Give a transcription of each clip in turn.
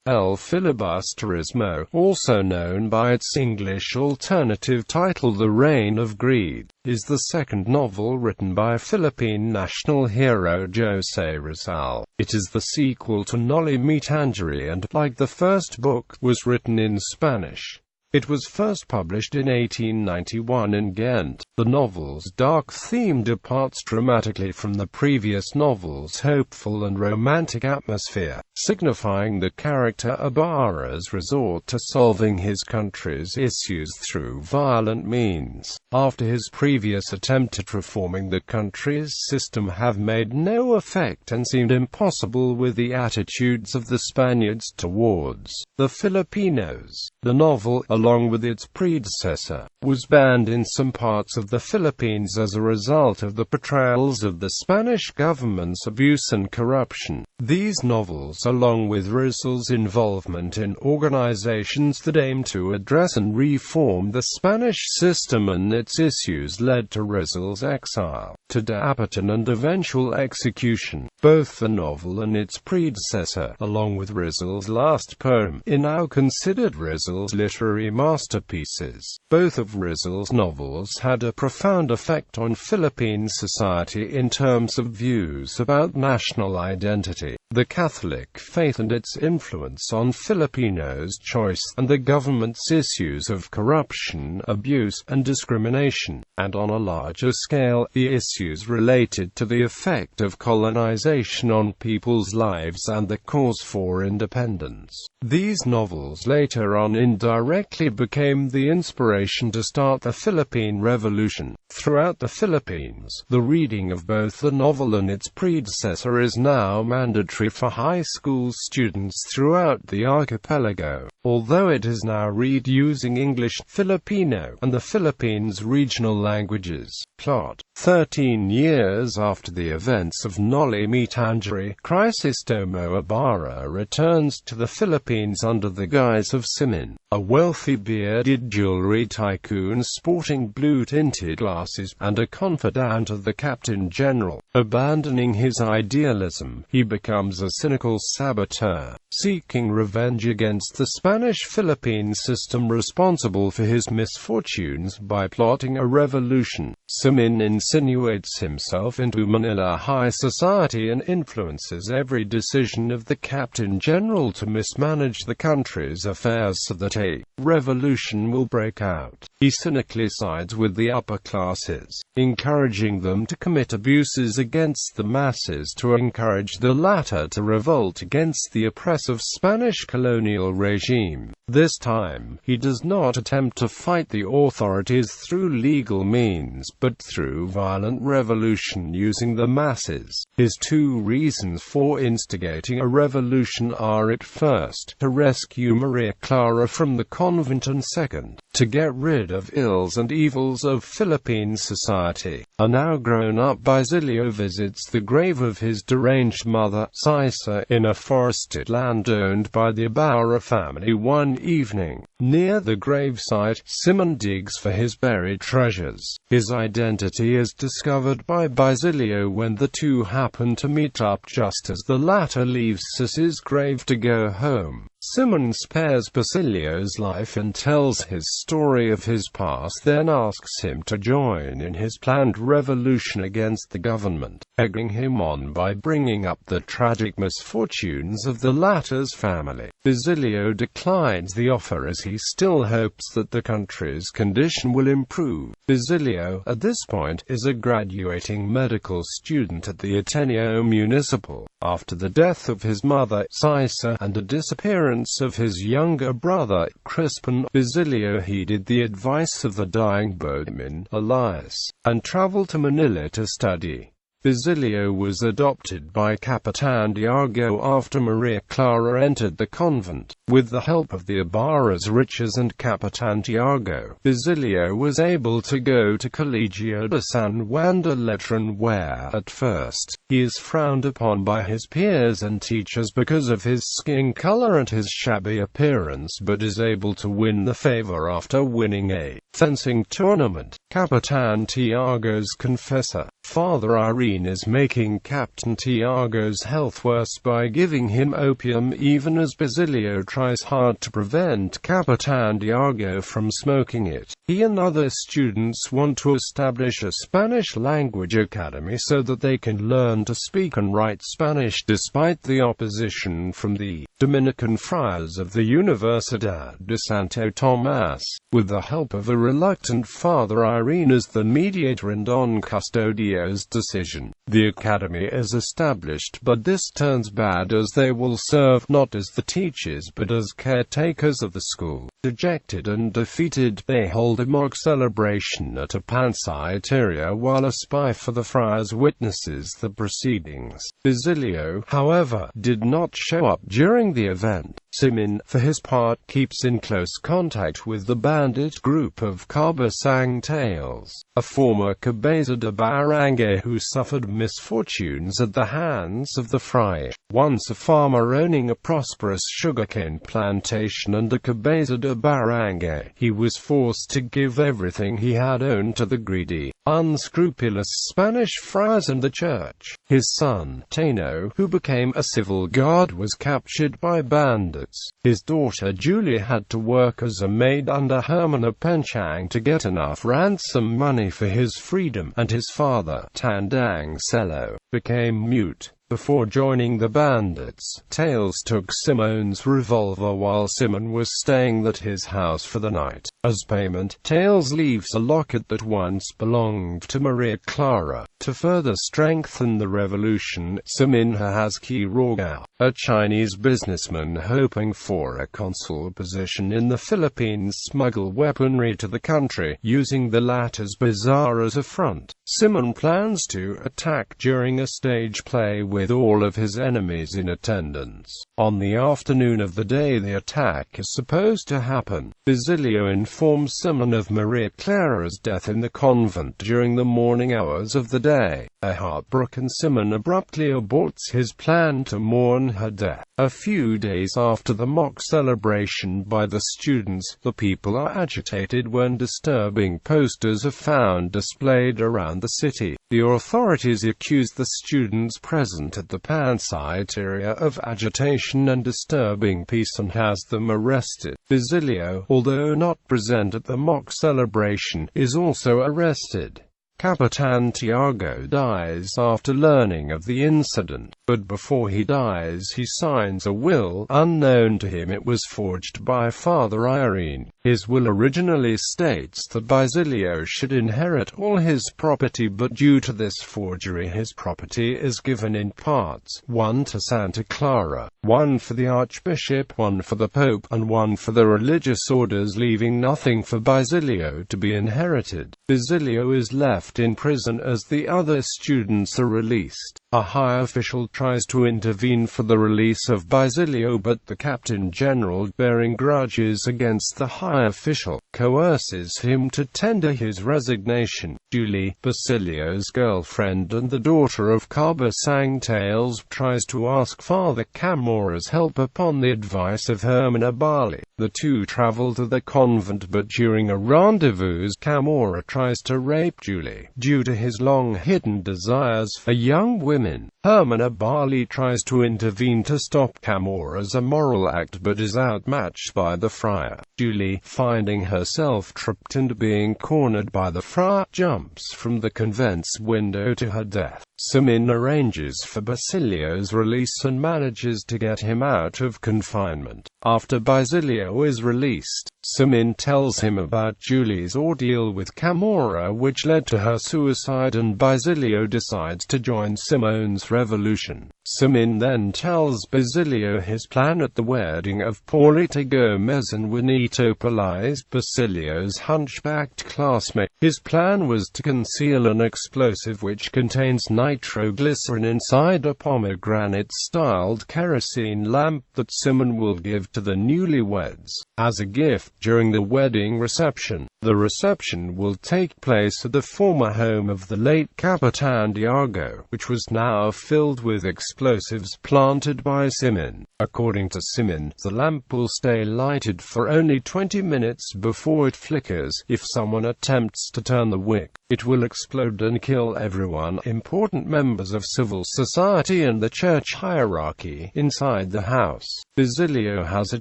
El Filibusterismo, also known by its English alternative title The Reign of Greed, is the second novel written by Philippine national hero José Rizal. It is the sequel to Noli tangere and, like the first book, was written in Spanish. It was first published in 1891 in Ghent. The novel's dark theme departs dramatically from the previous novel's hopeful and romantic atmosphere, signifying the character Ibarra's resort to solving his country's issues through violent means, after his previous attempt at reforming the country's system have made no effect and seemed impossible with the attitudes of the Spaniards towards the Filipinos. The novel, along with its predecessor, was banned in some parts of the Philippines as a result of the portrayals of the Spanish government's abuse and corruption. These novels, along with Rizal's involvement in organizations that aim to address and reform the Spanish system and its issues, led to Rizal's exile to Dapitan and eventual execution. Both the novel and its predecessor, along with Rizal's last poem, are now considered Rizal's literary masterpieces. Both of Rizal's novels had a profound effect on Philippine society in terms of views about national identity, the Catholic faith and its influence on Filipinos' choice, and the government's issues of corruption, abuse, and discrimination, and on a larger scale, the issues related to the effect of colonization on people's lives and the cause for independence. These novels later on indirectly became the inspiration to start the Philippine Revolution. Throughout the Philippines, the reading of both the novel and its predecessor is now mandatory for high school students throughout the archipelago, although it is now read using English, Filipino, and the Philippines' regional languages. Plot: 13 years after the events of Noli tangere, Crisostomo Ibarra returns to the Philippines under the guise of Simon, a wealthy bearded jewelry tycoon sporting blue-tinted glasses, and a confidant of the Captain General. Abandoning his idealism, he becomes a cynical saboteur, seeking revenge against the Spanish Philippine system responsible for his misfortunes by plotting a revolution. Simon insinuates himself into Manila high society and influences every decision of the Captain General to mismanage the country's affairs so that a revolution will break out. He cynically sides with the upper classes, encouraging them to commit abuses against the masses to encourage the latter to revolt against the oppressive Spanish colonial regime. This time, he does not attempt to fight the authorities through legal means, but through violent revolution using the masses. His two reasons for instigating a revolution are, at first, to rescue Maria Clara from the convent, and second, to get rid of ills and evils of Philippine society. A now grown-up Basilio visits the grave of his deranged mother, Sisa, in a forested land owned by the Ibarra family. One evening, near the gravesite, Simon digs for his buried treasures. His identity is discovered by Basilio when the two happen to meet up just as the latter leaves Sisa's grave to go home. Simon spares Basilio's life and tells his story of his past, then asks him to join in his planned revolution against the government, egging him on by bringing up the tragic misfortunes of the latter's family. Basilio declines the offer as he still hopes that the country's condition will improve. Basilio, at this point, is a graduating medical student at the Ateneo Municipal. After the death of his mother, Sisa, and the disappearance of his younger brother, Crispin, Basilio heeded the advice of the dying boatman, Elias, and traveled to Manila to study. Basilio was adopted by Capitan Tiago after Maria Clara entered the convent. With the help of the Ibarra's riches and Capitan Tiago, Basilio was able to go to Colegio de San Juan de Letran, where, at first, he is frowned upon by his peers and teachers because of his skin color and his shabby appearance, but is able to win the favor after winning a fencing tournament. Capitan Tiago's confessor, Father Irene, Irene is making Captain Tiago's health worse by giving him opium, even as Basilio tries hard to prevent Capitan Tiago from smoking it. He and other students want to establish a Spanish language academy so that they can learn to speak and write Spanish despite the opposition from the Dominican friars of the Universidad de Santo Tomás. With the help of a reluctant Father Irene as the mediator and Don Custodio's decision, the academy is established, but this turns bad as they will serve not as the teachers but as caretakers of the school. Dejected and defeated, they hold a mock celebration at a panciteria while a spy for the friars witnesses the proceedings. Basilio, however, did not show up during the event. Simeon, for his part, keeps in close contact with the bandit group of Cabasang Tales, a former cabeza de barangay who suffered misfortunes at the hands of the friar. Once a farmer owning a prosperous sugarcane plantation and a cabeza de barangay, he was forced to give everything he had owned to the greedy, unscrupulous Spanish friars and the church. His son, Tano, who became a civil guard, was captured by bandits. His daughter Julia had to work as a maid under Hermana Penchang to get enough ransom money for his freedom, and his father, Tandang Selo, became mute. Before joining the bandits, Tales took Simon's revolver while Simon was staying at his house for the night. As payment, Tales leaves a locket that once belonged to Maria Clara. To further strengthen the revolution, Simon has Quiroga, a Chinese businessman hoping for a consul position in the Philippines, smuggle weaponry to the country, using the latter's bazaar as a front. Simon plans to attack during a stage play with all of his enemies in attendance. On the afternoon of the day the attack is supposed to happen, Basilio informs Simon of Maria Clara's death in the convent during the morning hours of the day. A heartbroken Simon abruptly aborts his plan to mourn her death. A few days after the mock celebration by the students, the people are agitated when disturbing posters are found displayed around the city. The authorities accuse the students present at the panciteria of agitation and disturbing peace and has them arrested. Basilio, although not present at the mock celebration, is also arrested. Capitan Tiago dies after learning of the incident, but before he dies he signs a will. Unknown to him, it was forged by Father Irene. His will originally states that Basilio should inherit all his property, but due to this forgery his property is given in parts, one to Santa Clara, one for the Archbishop, one for the Pope, and one for the religious orders, leaving nothing for Basilio to be inherited. Basilio is left in prison as the other students are released. A high official tries to intervene for the release of Basilio, but the Captain General, bearing grudges against the high official, coerces him to tender his resignation. Julie, Basilio's girlfriend and the daughter of Cabasang Tales, tries to ask Father Camora's help upon the advice of Hermana Bali. The two travel to the convent, but during a rendezvous, Camora tries to rape Julie. Due to his long-hidden desires for young women, Hermana Bali tries to intervene to stop Camora's immoral act, but is outmatched by the friar. Julie, finding herself trapped and being cornered by the friar, jumps from the convent's window to her death. Simon arranges for Basilio's release and manages to get him out of confinement. After Basilio is released, Simon tells him about Julie's ordeal with Camora, which led to her suicide, and Basilio decides to join Simon's revolution. Simon then tells Basilio his plan at the wedding of Paulita Gomez and Juanito Pelaez, Basilio's hunchbacked classmate. His plan was to conceal an explosive which contains nitroglycerin inside a pomegranate-styled kerosene lamp that Simon will give to the newlyweds as a gift during the wedding reception. The reception will take place at the former home of the late Capitan Tiago, which was now filled with explosives planted by Simon. According to Simon, the lamp will stay lighted for only 20 minutes before it flickers. If someone attempts to turn the wick, it will explode and kill everyone. Important important members of civil society and the church hierarchy inside the house. Basilio has a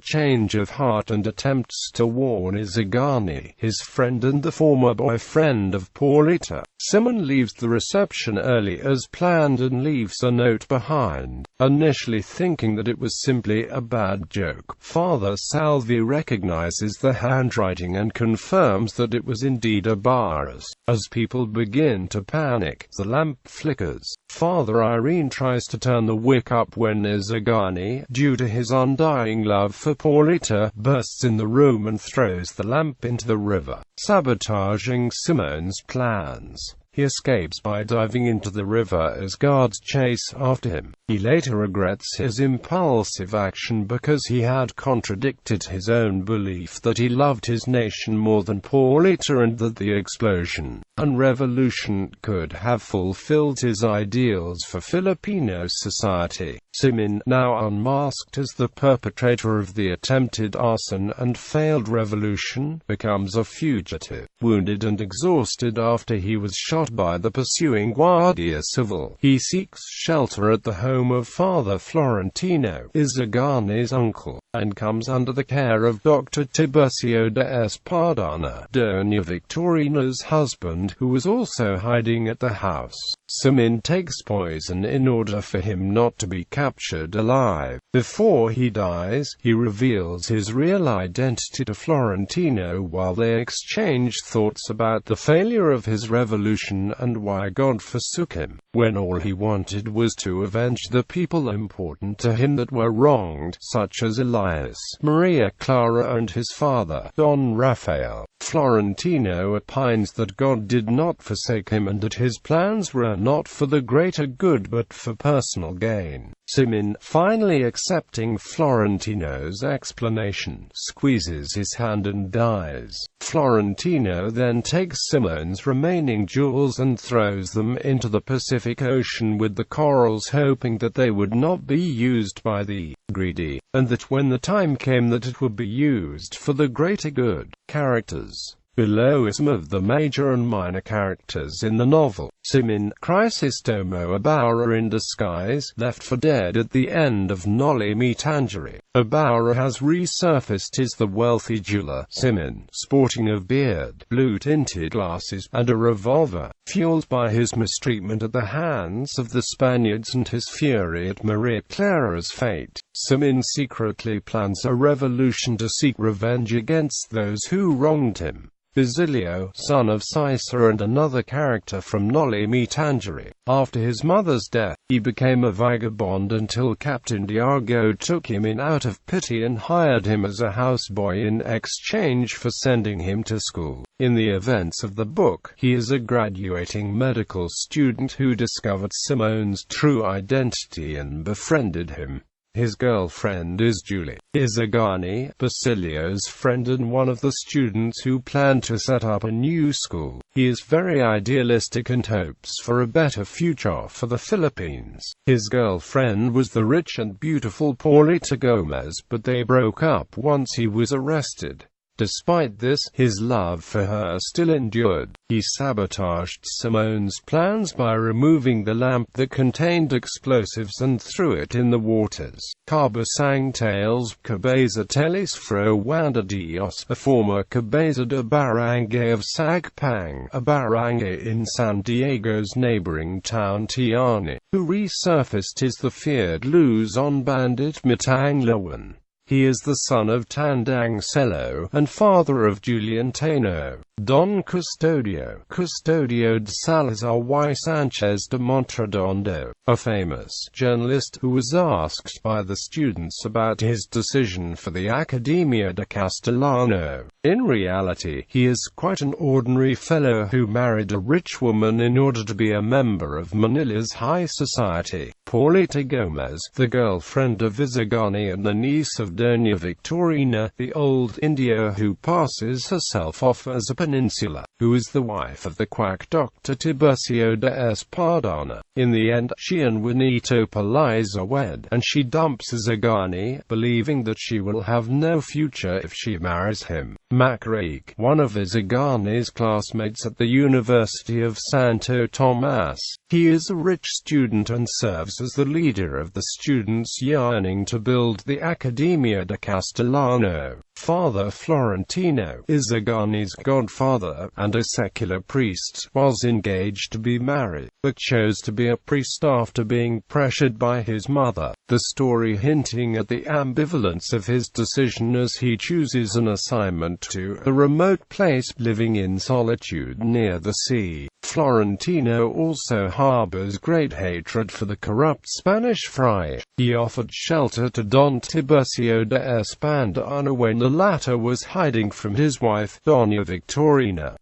change of heart and attempts to warn Izagani, his friend and the former boyfriend of Paulita. Simon leaves the reception early as planned and leaves a note behind. Initially thinking that it was simply a bad joke, Father Salvi recognizes the handwriting and confirms that it was indeed Ibarra's. As people begin to panic, the lamp flickers. Father Irene tries to turn the wick up when Izagani, due to his undying love for Paulita, bursts in the room and throws the lamp into the river, sabotaging Simone's plans. He escapes by diving into the river as guards chase after him. He later regrets his impulsive action because he had contradicted his own belief that he loved his nation more than Paulita and that the explosion and revolution could have fulfilled his ideals for Filipino society. Simon, now unmasked as the perpetrator of the attempted arson and failed revolution, becomes a fugitive. Wounded and exhausted after he was shot by the pursuing Guardia Civil, he seeks shelter at the home of Father Florentino, Izagani's uncle, and comes under the care of Dr. Tiburcio de Espadana, Doña Victorina's husband, who was also hiding at the house. Simon takes poison in order for him not to be captured alive. Before he dies, he reveals his real identity to Florentino while they exchange thoughts about the failure of his revolution and why God forsook him, when all he wanted was to avenge the people important to him that were wronged, such as Elias, Maria Clara and his father, Don Rafael. Florentino opines that God did not forsake him and that his plans were not for the greater good but for personal gain. Simon, finally accepting Florentino's explanation, squeezes his hand and dies. Florentino then takes Simone's remaining jewels and throws them into the Pacific Ocean with the corals, hoping that they would not be used by the greedy, and that when the time came that it would be used for the greater good. Characters. Below is some of the major and minor characters in the novel. Simon, Crisostomo Ibarra in disguise, left for dead at the end of Noli Me Tangere. Ibarra has resurfaced as the wealthy jeweler. Simon, sporting a beard, blue-tinted glasses, and a revolver, fueled by his mistreatment at the hands of the Spaniards and his fury at Maria Clara's fate. Simon secretly plans a revolution to seek revenge against those who wronged him. Basilio, son of Caesar and another character from Noli Me Tangere. After his mother's death, he became a vagabond until Captain Diago took him in out of pity and hired him as a houseboy in exchange for sending him to school. In the events of the book, he is a graduating medical student who discovered Simone's true identity and befriended him. His girlfriend is Julie Izagani, Basilio's friend and one of the students who plan to set up a new school. He is very idealistic and hopes for a better future for the Philippines. His girlfriend was the rich and beautiful Paulita Gomez, but they broke up once he was arrested. Despite this, his love for her still endured. He sabotaged Simone's plans by removing the lamp that contained explosives and threw it in the waters. Cabasang Tales, Cabeza Teles Fro Wanda Dios, a former Cabeza de Barangay of Sagpang, a barangay in San Diego's neighboring town Tiani, who resurfaced as the feared Luzon bandit Matanglawan. He is the son of Tandang Celo, and father of Julian Tano, Don Custodio de Salazar y Sanchez de Montradondo, a famous journalist who was asked by the students about his decision for the Academia de Castellano. In reality, he is quite an ordinary fellow who married a rich woman in order to be a member of Manila's high society. Paulita Gomez, the girlfriend of Izagani and the niece of Doña Victorina, the old India who passes herself off as a peninsula, who is the wife of the quack Dr. Tiburcio de Espadana. In the end, she and Juanito Paliza wed, and she dumps Izagani, believing that she will have no future if she marries him. Macraig, one of Izagani's classmates at the University of Santo Tomas, He is a rich student and serves as the leader of the students yearning to build the Accademia de Castellano. Father Florentino, Isagani's godfather, and a secular priest, was engaged to be married, but chose to be a priest after being pressured by his mother. The story hinting at the ambivalence of his decision as he chooses an assignment to a remote place living in solitude near the sea. Florentino also harbors great hatred for the corrupt Spanish friar. He offered shelter to Don Tiburcio de Espandana when the latter was hiding from his wife, Doña Victorina,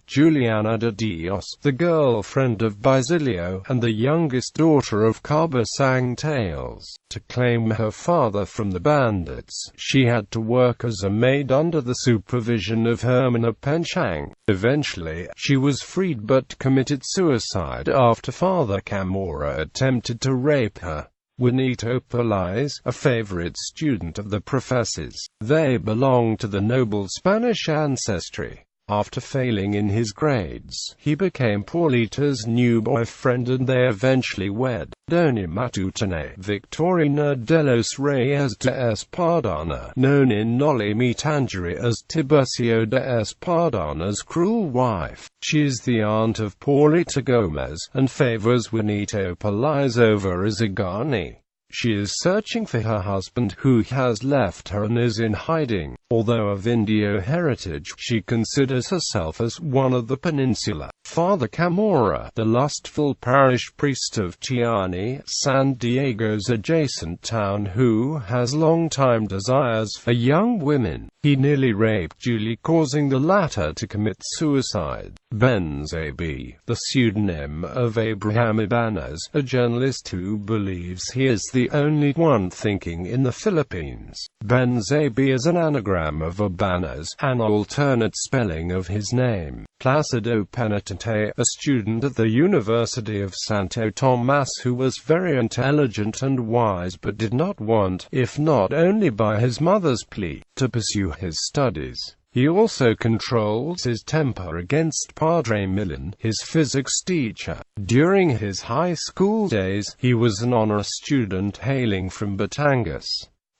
Juliana de Dios, the girlfriend of Basilio, and the youngest daughter of Cabasang Tales. To claim her father from the bandits, she had to work as a maid under the supervision of Hermana Penchang. Eventually, she was freed but committed suicide after Father Camorra attempted to rape her. Juanito Pelaez, a favorite student of the professors. They belong to the noble Spanish ancestry. After failing in his grades, he became Paulita's new boyfriend and they eventually wed. Doña Matutine Victorina de los Reyes de Espadana, known in Noli Me Tangere as Tiburcio de Espadana's cruel wife. She is the aunt of Paulita Gomez, and favors Juanito Pelaez over Izagani. She is searching for her husband, who has left her and is in hiding. Although of Indio heritage, she considers herself as one of the peninsula. Father Camorra, the lustful parish priest of Chiani, San Diego's adjacent town, who has long-time desires for young women. He nearly raped Julie, causing the latter to commit suicide. Benzabi, the pseudonym of Abraham Ibanez, a journalist who believes he is the only one thinking in the Philippines. Benzabi is an anagram of Ibanez, an alternate spelling of his name. Placido Penitente, a student at the University of Santo Tomas who was very intelligent and wise but did not want, if not only by his mother's plea, to pursue his studies. He also controls his temper against Padre Millan, his physics teacher. During his high school days, he was an honor student hailing from Batangas.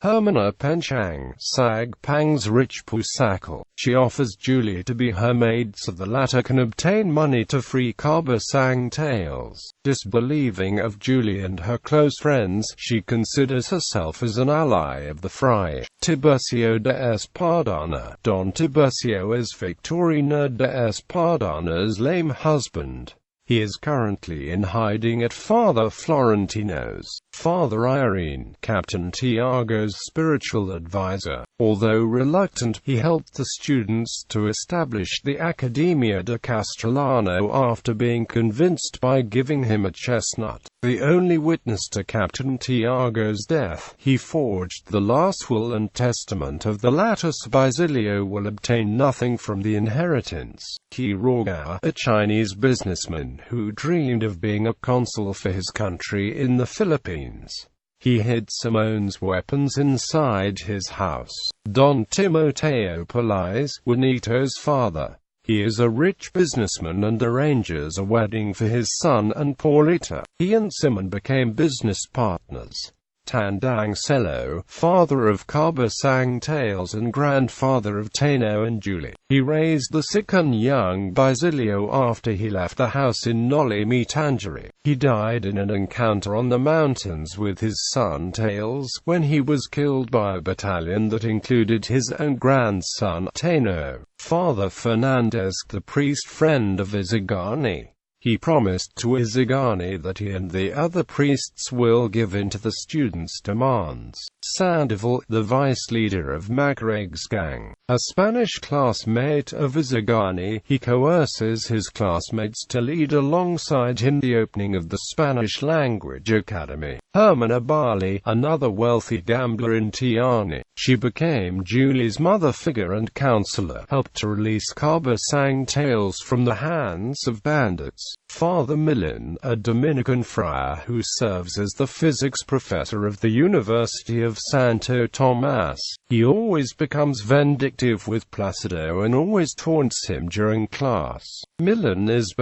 Hermana Penchang, Sagpang's rich pusakal. She offers Julie to be her maid so the latter can obtain money to free Cabasang Tales. Disbelieving of Julie and her close friends, she considers herself as an ally of the friar. Tiburcio de Espadana. Don Tiburcio is Victorina de Espadana's lame husband. He is currently in hiding at Father Florentino's. Father Irene, Captain Tiago's spiritual advisor. Although reluctant, he helped the students to establish the Accademia de Castellano after being convinced by giving him a chestnut. The only witness to Captain Tiago's death, he forged the last will and testament of the latter so Basilio will obtain nothing from the inheritance. Quiroga, a Chinese businessman who dreamed of being a consul for his country in the Philippines. He hid Simone's weapons inside his house. Don Timoteo Pelaez, Juanito's father. He is a rich businessman and arranges a wedding for his son and Paulita. He and Simon became business partners. Tandang Selo, father of Cabasang Tales and grandfather of Tano and Julie. He raised the sick and young Basilio after he left the house in Noli Me Tangere. He died in an encounter on the mountains with his son Tales, when he was killed by a battalion that included his own grandson, Tano. Father Fernandez, the priest friend of Izagani. He promised to Izagani that he and the other priests will give in to the students' demands. Sandoval, the vice leader of Magreg's gang, a Spanish classmate of Izagani, he coerces his classmates to lead alongside him the opening of the Spanish language academy. Hermana Bali, another wealthy gambler in Tiani. She became Julie's mother figure and counselor, helped to release Cabasang Tales from the hands of bandits. Father Millen, a Dominican friar who serves as the physics professor of the University of Santo Tomas. He always becomes vindictive with Placido and always taunts him during class. Millen is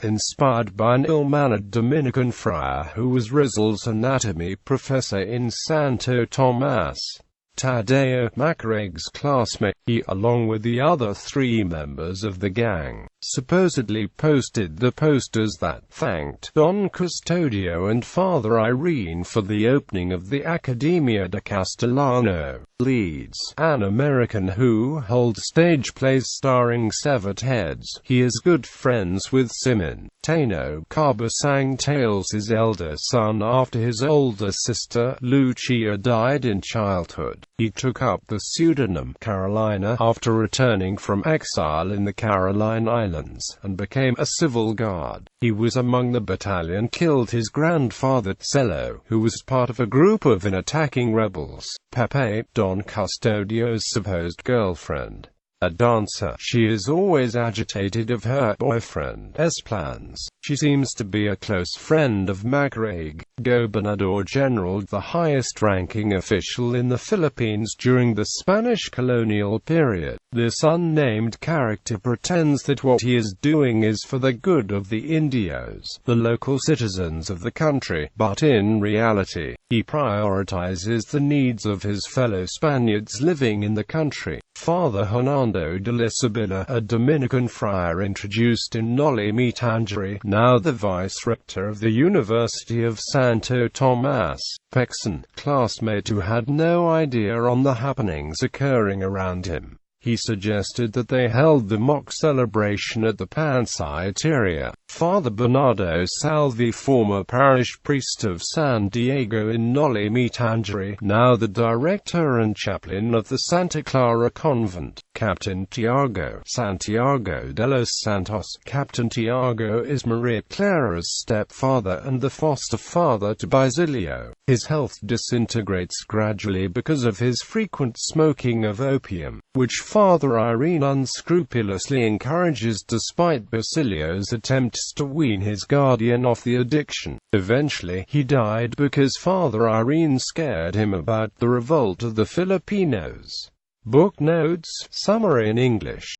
inspired by an ill-mannered Dominican friar who was Rizal's anatomy professor in Santo Tomas. Tadeo, Macareg's classmate, he, along with the other 3 members of the gang, supposedly posted the posters that thanked Don Custodio and Father Irene for the opening of the Academia de Castellano. Leads an American who holds stage plays starring severed heads. He is good friends with Simon. Tano Caba sang tales his elder son after his older sister, Lucia, died in childhood. He took up the pseudonym Carolina after returning from exile in the Caroline Islands, and became a civil guard. He was among the battalion killed his grandfather Cello, who was part of a group of attacking rebels. Pepe, Don Custodio's supposed girlfriend. A dancer, she is always agitated of her boyfriend's plans. She seems to be a close friend of Macareg, Gobernador General, the highest-ranking official in the Philippines during the Spanish colonial period. This unnamed character pretends that what he is doing is for the good of the Indios, the local citizens of the country, but in reality, he prioritizes the needs of his fellow Spaniards living in the country. Father Hernando de la Sabina, a Dominican friar introduced in Noli tangere, now the vice-rector of the University of Santo Tomas, Pexon, classmate who had no idea on the happenings occurring around him. He suggested that they held the mock celebration at the Pansiteria. Father Bernardo Salvi, former parish priest of San Diego in Noli tangere, now the director and chaplain of the Santa Clara Convent. Captain Tiago Santiago de los Santos. Captain Tiago is Maria Clara's stepfather and the foster father to Basilio. His health disintegrates gradually because of his frequent smoking of opium, which Father Irene unscrupulously encourages despite Basilio's attempts to wean his guardian off the addiction. Eventually, he died because Father Irene scared him about the revolt of the Filipinos. Book notes, summary in English.